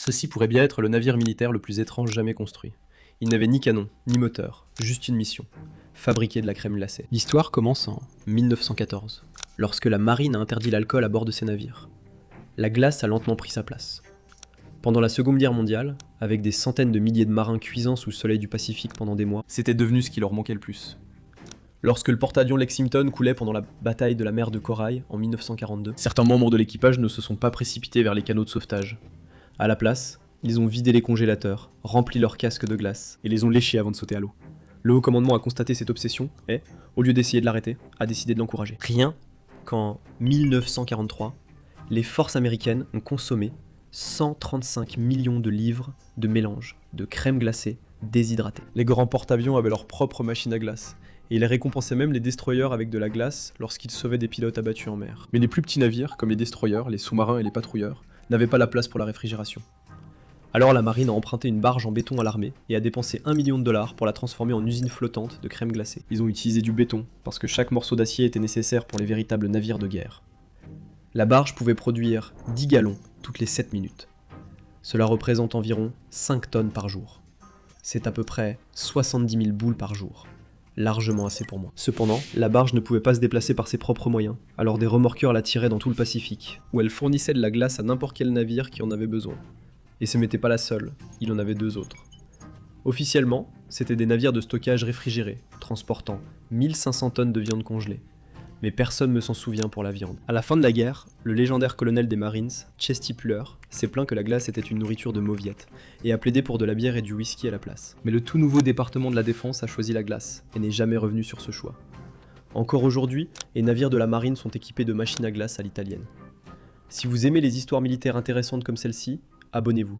Ceci pourrait bien être le navire militaire le plus étrange jamais construit. Il n'avait ni canon, ni moteur, juste une mission, fabriquer de la crème glacée. L'histoire commence en 1914, lorsque la marine a interdit l'alcool à bord de ses navires. La glace a lentement pris sa place. Pendant la Seconde Guerre mondiale, avec des centaines de milliers de marins cuisant sous le soleil du Pacifique pendant des mois, c'était devenu ce qui leur manquait le plus. Lorsque le porte-avions Lexington coulait pendant la bataille de la mer de Corail en 1942, certains membres de l'équipage ne se sont pas précipités vers les canaux de sauvetage. À la place, ils ont vidé les congélateurs, rempli leurs casques de glace, et les ont léchés avant de sauter à l'eau. Le haut commandement a constaté cette obsession et, au lieu d'essayer de l'arrêter, a décidé de l'encourager. Rien qu'en 1943, les forces américaines ont consommé 135 millions de livres de mélange de crème glacée déshydratée. Les grands porte-avions avaient leur propre machine à glace, et ils récompensaient même les destroyers avec de la glace lorsqu'ils sauvaient des pilotes abattus en mer. Mais les plus petits navires, comme les destroyers, les sous-marins et les patrouilleurs, n'avaient pas la place pour la réfrigération. Alors la marine a emprunté une barge en béton à l'armée et a dépensé $1 million pour la transformer en usine flottante de crème glacée. Ils ont utilisé du béton, parce que chaque morceau d'acier était nécessaire pour les véritables navires de guerre. La barge pouvait produire 10 gallons toutes les 7 minutes. Cela représente environ 5 tonnes par jour. C'est à peu près 70 000 boules par jour. Largement assez pour moi. Cependant, la barge ne pouvait pas se déplacer par ses propres moyens, alors des remorqueurs la tiraient dans tout le Pacifique, où elle fournissait de la glace à n'importe quel navire qui en avait besoin. Et ce n'était pas la seule, il en avait 2 autres. Officiellement, c'était des navires de stockage réfrigérés, transportant 1500 tonnes de viande congelée. Mais personne ne s'en souvient pour la viande. À la fin de la guerre, le légendaire colonel des Marines, Chesty Puller, s'est plaint que la glace était une nourriture de mauviettes, et a plaidé pour de la bière et du whisky à la place. Mais le tout nouveau département de la Défense a choisi la glace, et n'est jamais revenu sur ce choix. Encore aujourd'hui, les navires de la marine sont équipés de machines à glace à l'italienne. Si vous aimez les histoires militaires intéressantes comme celle-ci, abonnez-vous.